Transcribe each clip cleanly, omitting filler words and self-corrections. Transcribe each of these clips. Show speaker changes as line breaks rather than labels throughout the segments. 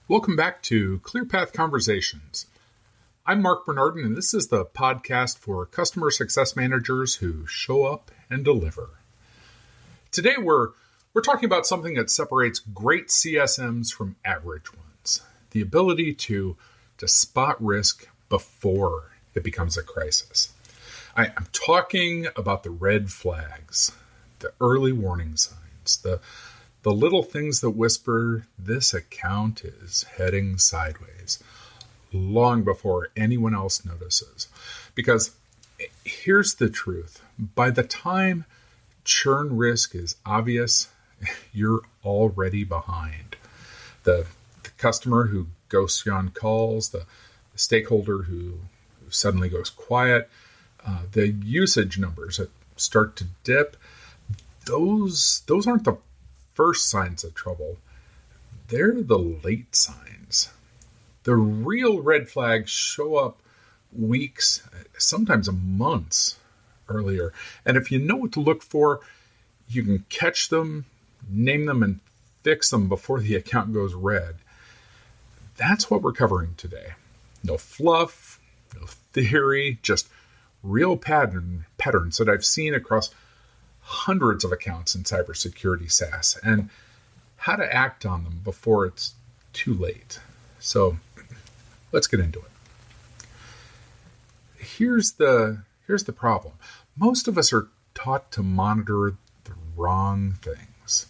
Welcome back to ClearPath Conversations. I'm Mark Bernardin, and this is the podcast for customer success managers who show up and deliver. Today, we're talking about something that separates great CSMs from average ones, the ability to spot risk before it becomes a crisis. I'm talking about the red flags, the early warning signs, the little things that whisper this account is heading sideways long before anyone else notices. Because here's the truth. By the time churn risk is obvious, you're already behind. The customer who ghosts you on calls, the stakeholder who suddenly goes quiet, the usage numbers that start to dip, those aren't the first signs of trouble. They're the late signs. The real red flags show up weeks, sometimes months earlier. And if you know what to look for, you can catch them, name them, and fix them before the account goes red. That's what we're covering today. No fluff, no theory, just real patterns that I've seen across hundreds of accounts in cybersecurity SaaS, and how to act on them before it's too late. So let's get into it. Here's the problem. Most of us are taught to monitor the wrong things.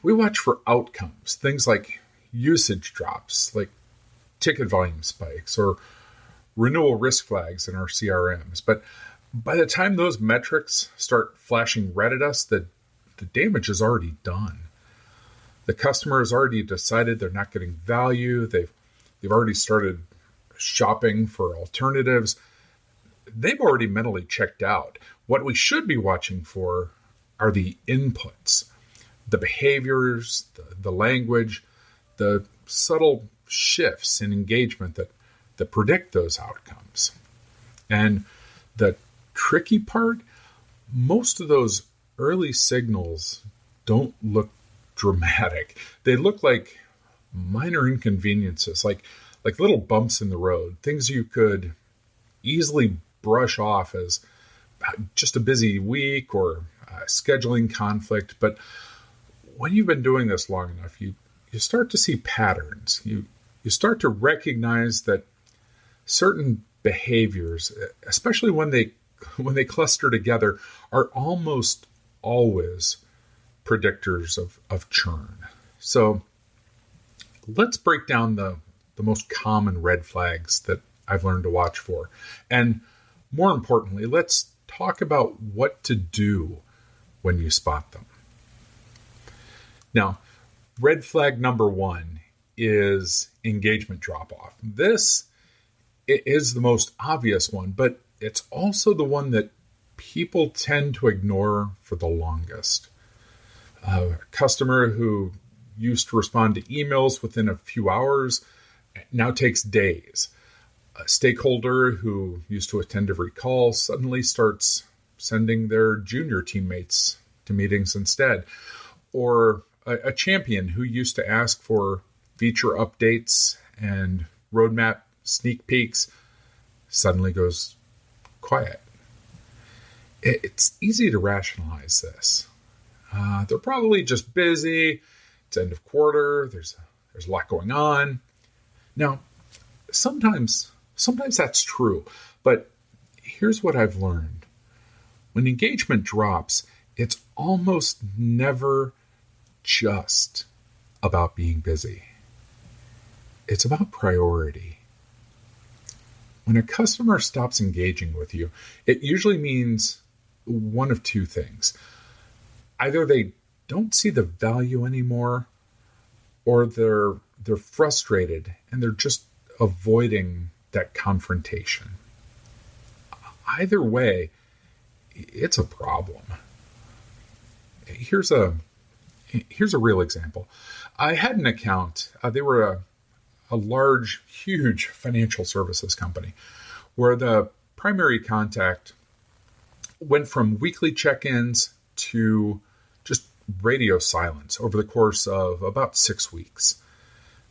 We watch for outcomes, things like usage drops, like ticket volume spikes, or renewal risk flags in our CRMs. But by the time those metrics start flashing red at us, the damage is already done. The customer has already decided they're not getting value. They've already started shopping for alternatives. They've already mentally checked out. What we should be watching for are the inputs, the behaviors, the language, the subtle shifts in engagement that predict those outcomes. And the tricky part, most of those early signals don't look dramatic. They look like minor inconveniences, like little bumps in the road, things you could easily brush off as just a busy week or a scheduling conflict. But when you've been doing this long enough, you start to see patterns. You start to recognize that certain behaviors, especially when they cluster together, are almost always predictors of churn. So let's break down the most common red flags that I've learned to watch for. And more importantly, let's talk about what to do when you spot them. Now, red flag number one is engagement drop-off. This is the most obvious one, but it's also the one that people tend to ignore for the longest. A customer who used to respond to emails within a few hours now takes days. A stakeholder who used to attend every call suddenly starts sending their junior teammates to meetings instead. Or a champion who used to ask for feature updates and roadmap sneak peeks suddenly goes quiet. It's easy to rationalize this. They're probably just busy. It's end of quarter. There's a lot going on. Now, sometimes that's true, but here's what I've learned. When engagement drops, it's almost never just about being busy. It's about priority. When a customer stops engaging with you, it usually means one of two things. Either they don't see the value anymore, or they're frustrated and they're just avoiding that confrontation. Either way, it's a problem. Here's a real example. I had an account. They were a large, huge financial services company where the primary contact went from weekly check-ins to just radio silence over the course of about 6 weeks.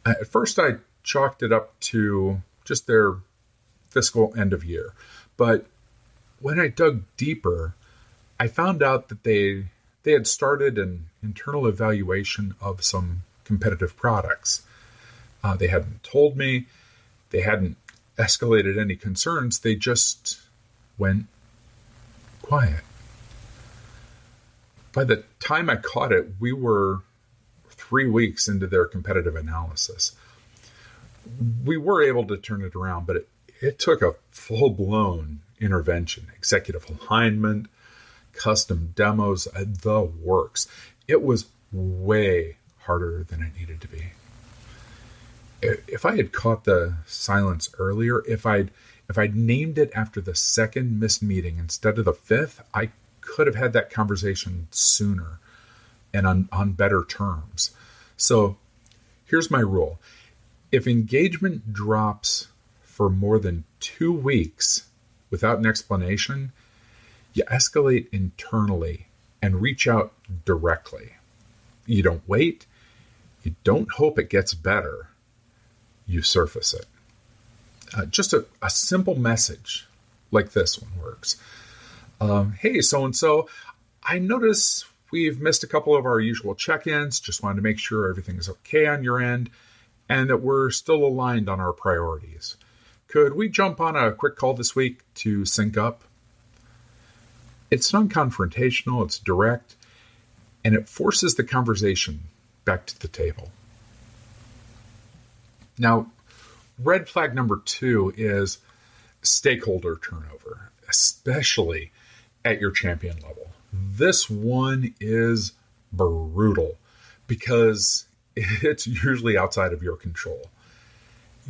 At first, I chalked it up to just their fiscal end of year. But when I dug deeper, I found out that they had started an internal evaluation of some competitive products. They hadn't told me. They hadn't escalated any concerns. They just went quiet. By the time I caught it, we were 3 weeks into their competitive analysis. We were able to turn it around, but it took a full-blown intervention, executive alignment, custom demos, the works. It was way harder than it needed to be. If I had caught the silence earlier, if I'd named it after the second missed meeting instead of the fifth, I could have had that conversation sooner and on better terms. So here's my rule. If engagement drops for more than 2 weeks without an explanation, you escalate internally and reach out directly. You don't wait. You don't hope it gets better. You surface it. Just a simple message like this one works. Hey, so-and-so, I notice we've missed a couple of our usual check-ins. Just wanted to make sure everything is okay on your end and that we're still aligned on our priorities. Could we jump on a quick call this week to sync up? It's non-confrontational, it's direct, and it forces the conversation back to the table. Now, red flag number 2 is stakeholder turnover, especially at your champion level. This one is brutal because it's usually outside of your control.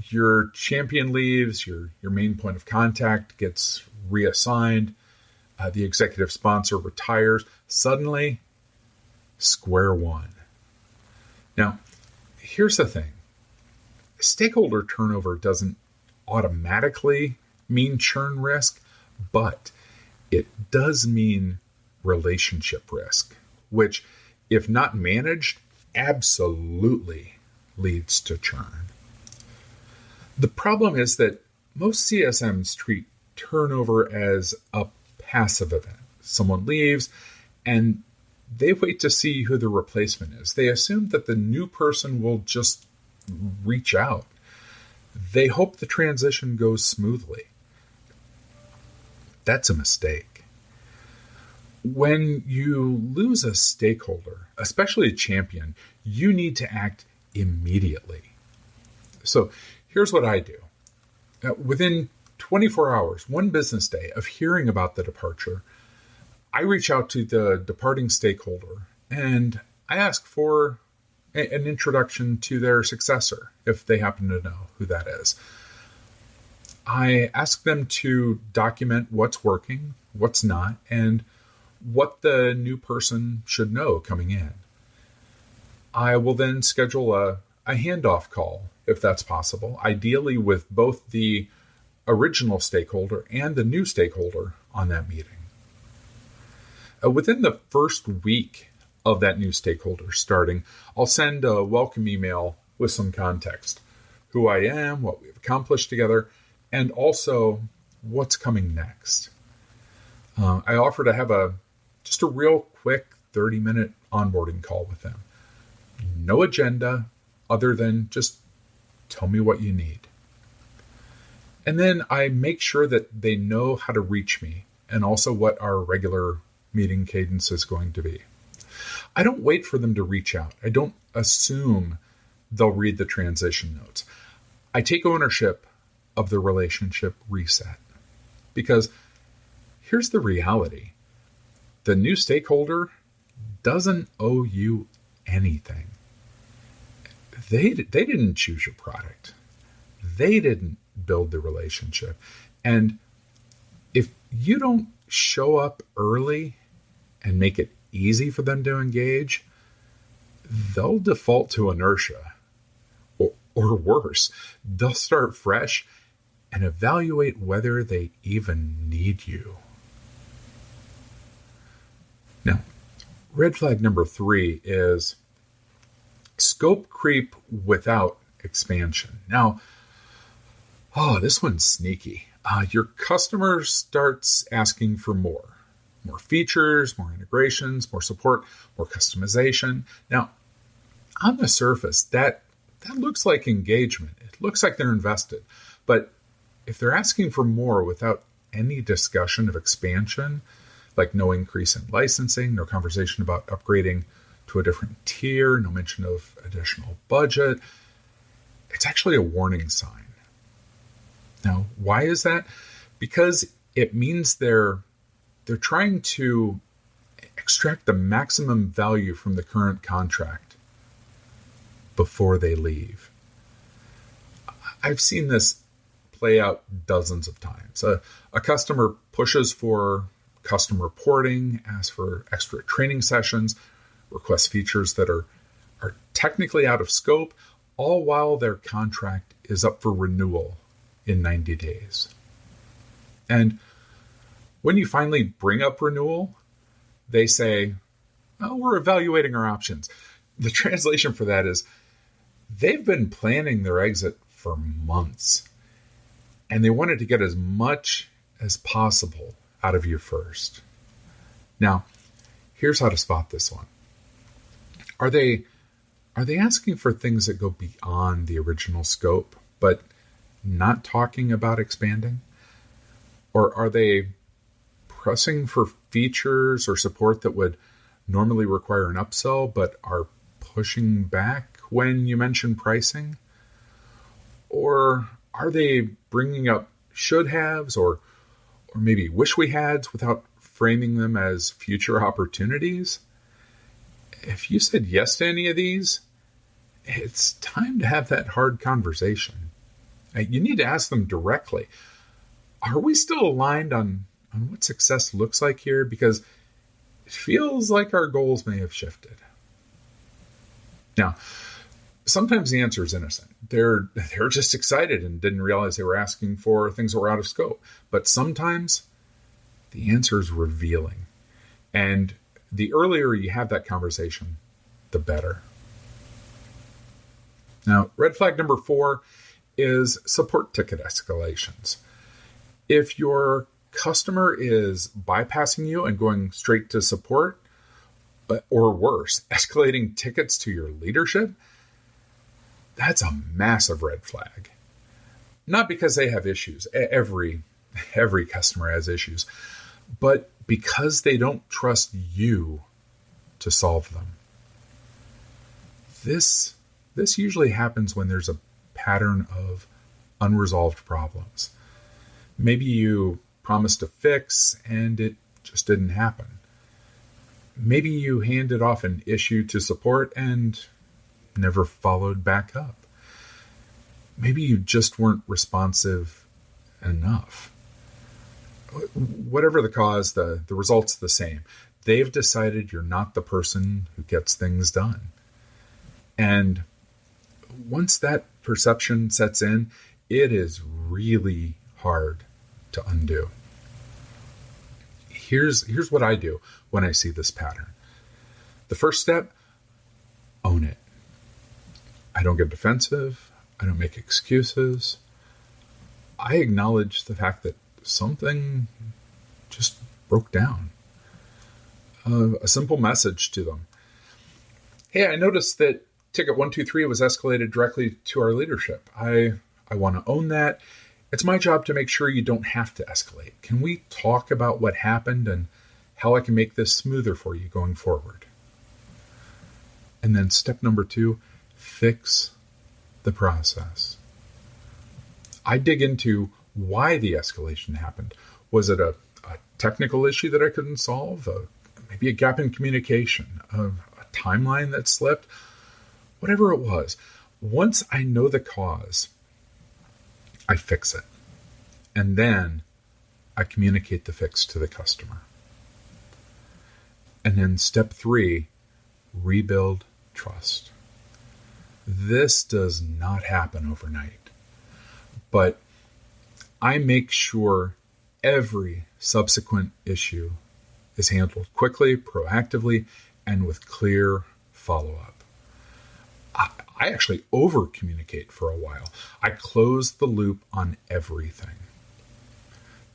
Your champion leaves, your main point of contact gets reassigned, the executive sponsor retires, suddenly, square one. Now, here's the thing. Stakeholder turnover doesn't automatically mean churn risk, but it does mean relationship risk, which, if not managed, absolutely leads to churn. The problem is that most CSMs treat turnover as a passive event. Someone leaves and they wait to see who the replacement is. They assume that the new person will just reach out. They hope the transition goes smoothly. That's a mistake. When you lose a stakeholder, especially a champion, you need to act immediately. So here's what I do. Within 24 hours, one business day of hearing about the departure, I reach out to the departing stakeholder and I ask for an introduction to their successor, if they happen to know who that is. I ask them to document what's working, what's not, and what the new person should know coming in. I will then schedule a handoff call, if that's possible, ideally with both the original stakeholder and the new stakeholder on that meeting. Within the first week of that new stakeholder starting, I'll send a welcome email with some context. Who I am, what we've accomplished together, and also what's coming next. I offer to have just a real quick 30-minute onboarding call with them. No agenda other than just tell me what you need. And then I make sure that they know how to reach me and also what our regular meeting cadence is going to be. I don't wait for them to reach out. I don't assume they'll read the transition notes. I take ownership of the relationship reset. Because here's the reality. The new stakeholder doesn't owe you anything. They didn't choose your product. They didn't build the relationship. And if you don't show up early and make it easy for them to engage, they'll default to inertia. Or worse, they'll start fresh and evaluate whether they even need you. Now, Red flag number 3 is scope creep without expansion. Now, this one's sneaky. Your customer starts asking for more features, more integrations, more support, more customization. Now, on the surface, that looks like engagement. It looks like they're invested. But if they're asking for more without any discussion of expansion, like no increase in licensing, no conversation about upgrading to a different tier, no mention of additional budget, it's actually a warning sign. Now, why is that? Because it means they're trying to extract the maximum value from the current contract before they leave. I've seen this play out dozens of times. A customer pushes for custom reporting, asks for extra training sessions, requests features that are technically out of scope, all while their contract is up for renewal in 90 days. And when you finally bring up renewal, they say, we're evaluating our options. The translation for that is they've been planning their exit for months, and they wanted to get as much as possible out of you first. Now, here's how to spot this one. Are they asking for things that go beyond the original scope, but not talking about expanding? Or are they pressing for features or support that would normally require an upsell, but are pushing back when you mention pricing? Or are they bringing up should-haves or maybe wish-we-hads without framing them as future opportunities? If you said yes to any of these, it's time to have that hard conversation. You need to ask them directly, are we still aligned on what success looks like here? Because it feels like our goals may have shifted. Now, sometimes the answer is innocent. They're just excited and didn't realize they were asking for things that were out of scope. But sometimes the answer is revealing. And the earlier you have that conversation, the better. Now, red flag number 4 is support ticket escalations. If your customer is bypassing you and going straight to support, or worse, escalating tickets to your leadership, that's a massive red flag. Not because they have issues. Every customer has issues. But because they don't trust you to solve them. This usually happens when there's a pattern of unresolved problems. Maybe you promised a fix and it just didn't happen. Maybe you handed off an issue to support and never followed back up. Maybe you just weren't responsive enough. Whatever the cause, the result's the same. They've decided you're not the person who gets things done. And once that perception sets in, it is really hard to undo. Here's what I do when I see this pattern. The first step, own it. I don't get defensive. I don't make excuses. I acknowledge the fact that something just broke down. A simple message to them. Hey, I noticed that ticket 123 was escalated directly to our leadership. I want to own that. It's my job to make sure you don't have to escalate. Can we talk about what happened and how I can make this smoother for you going forward? And then step number 2, fix the process. I dig into why the escalation happened. Was it a technical issue that I couldn't solve? Maybe a gap in communication? A timeline that slipped? Whatever it was. Once I know the cause, I fix it. And then I communicate the fix to the customer. And then step 3, rebuild trust. This does not happen overnight. But I make sure every subsequent issue is handled quickly, proactively, and with clear follow-up. I actually over-communicate for a while. I close the loop on everything.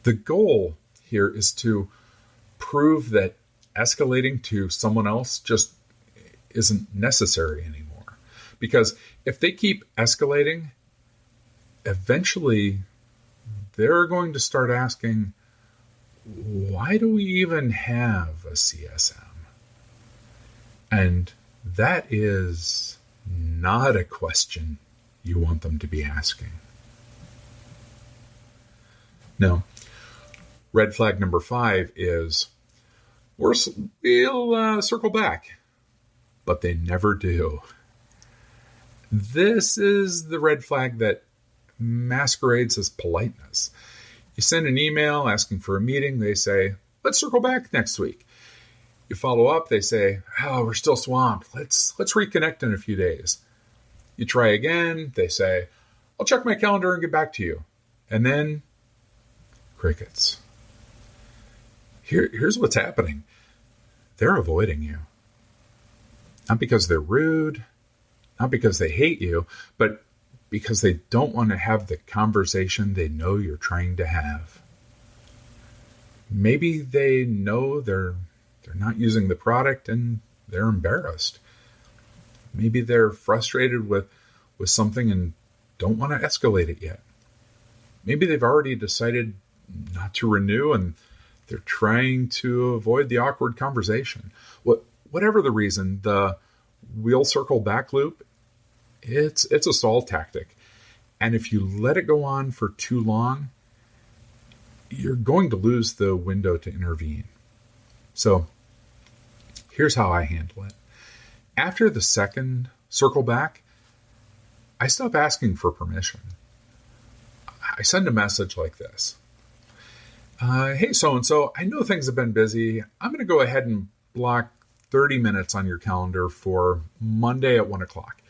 The goal here is to prove that escalating to someone else just isn't necessary anymore. Because if they keep escalating, eventually they're going to start asking, why do we even have a CSM? And that is not a question you want them to be asking. No. Red flag number 5 is, we'll circle back, but they never do. This is the red flag that masquerades as politeness. You send an email asking for a meeting, they say, let's circle back next week. You follow up, they say, we're still swamped. Let's reconnect in a few days. You try again, they say, I'll check my calendar and get back to you. And then, crickets. Here's what's happening. They're avoiding you. Not because they're rude, not because they hate you, but because they don't want to have the conversation they know you're trying to have. Maybe they know they're not using the product and they're embarrassed. Maybe they're frustrated with something and don't want to escalate it yet. Maybe they've already decided not to renew and they're trying to avoid the awkward conversation. Whatever the reason, the we'll circle back loop, it's a stall tactic. And if you let it go on for too long, you're going to lose the window to intervene. So here's how I handle it. After the second circle back, I stop asking for permission. I send a message like this. Hey, so-and-so, I know things have been busy. I'm going to go ahead and block 30 minutes on your calendar for Monday at 1 o'clock.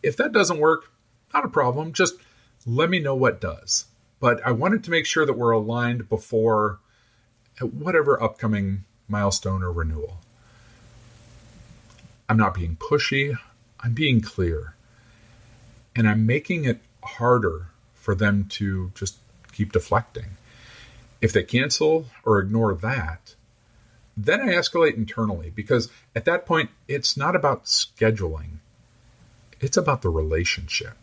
If that doesn't work, not a problem. Just let me know what does. But I wanted to make sure that we're aligned before whatever upcoming milestone or renewal. I'm not being pushy. I'm being clear. And I'm making it harder for them to just keep deflecting. If they cancel or ignore that, then I escalate internally, because at that point, it's not about scheduling. It's about the relationship.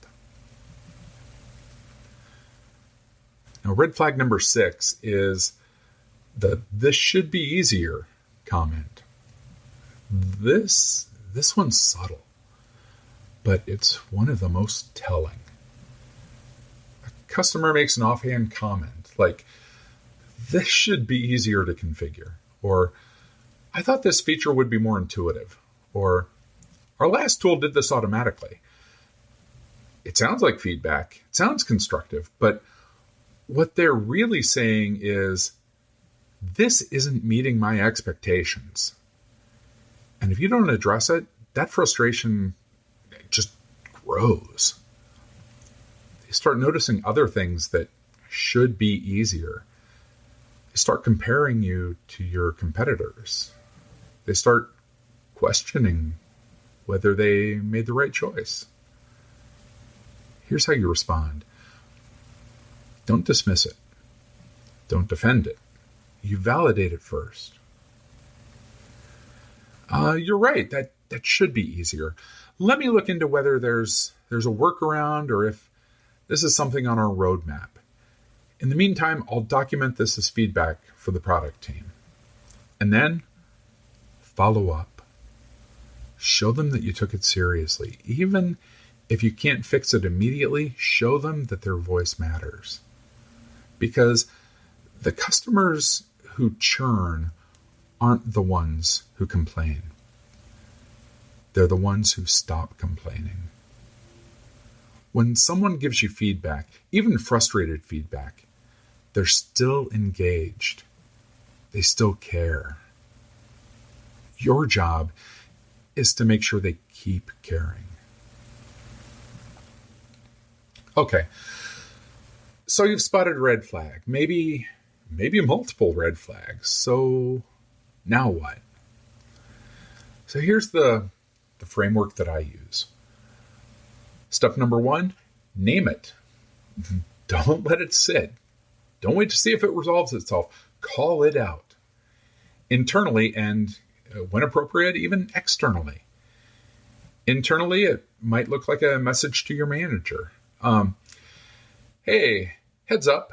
Now, red flag number 6 is the "this should be easier" comment. This one's subtle, but it's one of the most telling. A customer makes an offhand comment like, "This should be easier to configure," or "I thought this feature would be more intuitive," or "Our last tool did this automatically." It sounds like feedback. It sounds constructive, but what they're really saying is, this isn't meeting my expectations. And if you don't address it, that frustration just grows. They start noticing other things that should be easier. They start comparing you to your competitors. They start questioning whether they made the right choice. Here's how you respond. Don't dismiss it. Don't defend it. You validate it first. You're right. That should be easier. Let me look into whether there's a workaround or if this is something on our roadmap. In the meantime, I'll document this as feedback for the product team. And then follow up. Show them that you took it seriously. Even if you can't fix it immediately, show them that their voice matters. Because the customers who churn aren't the ones who complain. They're the ones who stop complaining. When someone gives you feedback, even frustrated feedback, they're still engaged. They still care. Your job is to make sure they keep caring. Okay, so you've spotted a red flag, maybe multiple red flags. So now what? So here's the framework that I use. Step number 1, name it. Don't let it sit. Don't wait to see if it resolves itself. Call it out. Internally and, when appropriate, even externally. Internally, it might look like a message to your manager. Hey, heads up.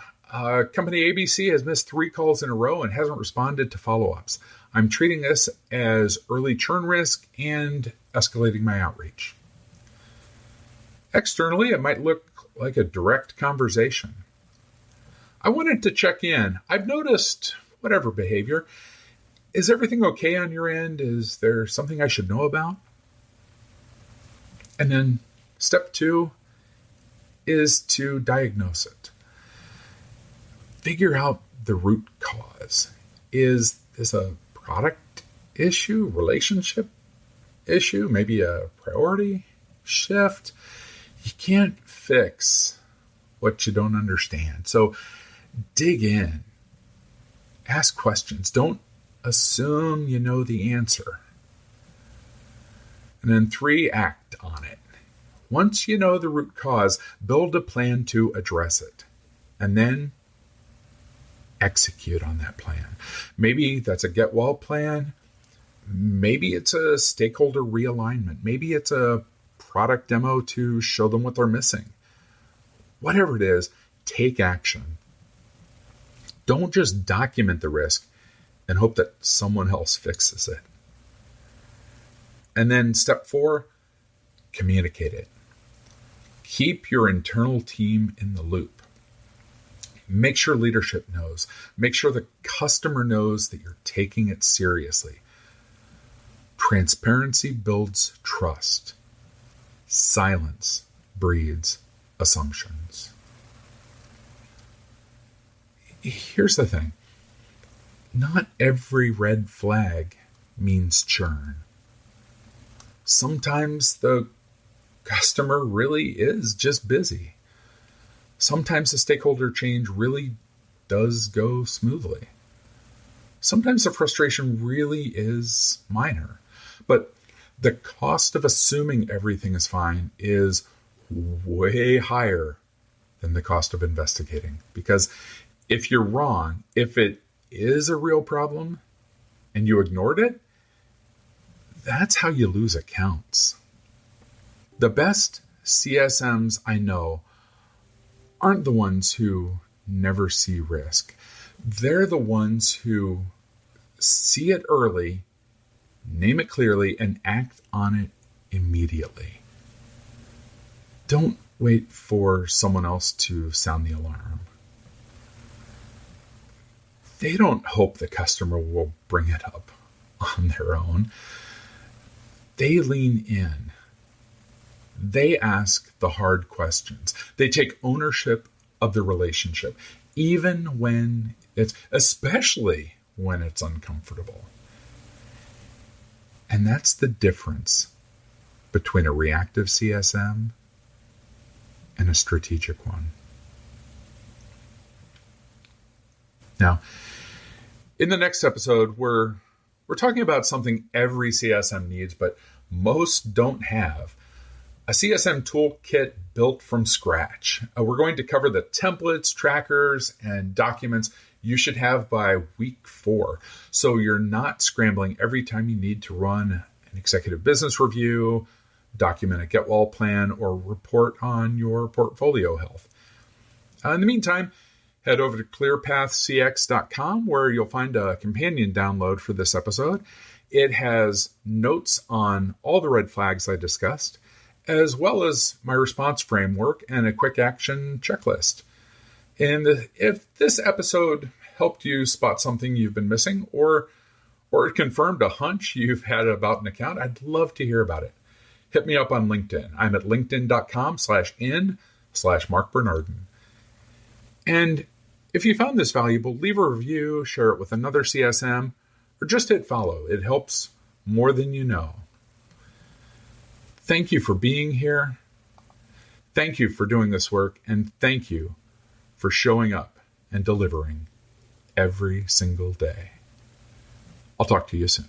Company ABC has missed 3 calls in a row and hasn't responded to follow-ups. I'm treating this as early churn risk and escalating my outreach. Externally, it might look like a direct conversation. I wanted to check in. I've noticed whatever behavior. Is everything okay on your end? Is there something I should know about? And then step 2 is to diagnose it. Figure out the root cause. Is this a product issue, relationship issue, maybe a priority shift? You can't fix what you don't understand. So dig in. Ask questions. Don't assume you know the answer. And then 3, act on it. Once you know the root cause, build a plan to address it. And then execute on that plan. Maybe that's a get well plan. Maybe it's a stakeholder realignment. Maybe it's a product demo to show them what they're missing. Whatever it is, take action. Don't just document the risk and hope that someone else fixes it. And then step 4, communicate it. Keep your internal team in the loop. Make sure leadership knows. Make sure the customer knows that you're taking it seriously. Transparency builds trust. Silence breeds assumptions. Here's the thing. Not every red flag means churn. Sometimes the customer really is just busy. Sometimes the stakeholder change really does go smoothly. Sometimes the frustration really is minor. But the cost of assuming everything is fine is way higher than the cost of investigating. Because if you're wrong, if it is a real problem and you ignored it, that's how you lose accounts. The best CSMs I know aren't the ones who never see risk. They're the ones who see it early, name it clearly, and act on it immediately. Don't wait for someone else to sound the alarm. They don't hope the customer will bring it up on their own. They lean in. They ask the hard questions. They take ownership of the relationship, especially when it's uncomfortable. And that's the difference between a reactive CSM and a strategic one. Now, in the next episode, we're talking about something every CSM needs, but most don't have. A CSM toolkit built from scratch. We're going to cover the templates, trackers, and documents you should have by week 4. So you're not scrambling every time you need to run an executive business review, document a get well plan, or report on your portfolio health. In the meantime, head over to clearpathcx.com where you'll find a companion download for this episode. It has notes on all the red flags I discussed, as well as my response framework and a quick action checklist. And if this episode helped you spot something you've been missing, or it confirmed a hunch you've had about an account, I'd love to hear about it. Hit me up on LinkedIn. I'm at linkedin.com/in/Mark Bernardin. And if you found this valuable, leave a review, share it with another CSM, or just hit follow. It helps more than you know. Thank you for being here. Thank you for doing this work. And thank you for showing up and delivering every single day. I'll talk to you soon.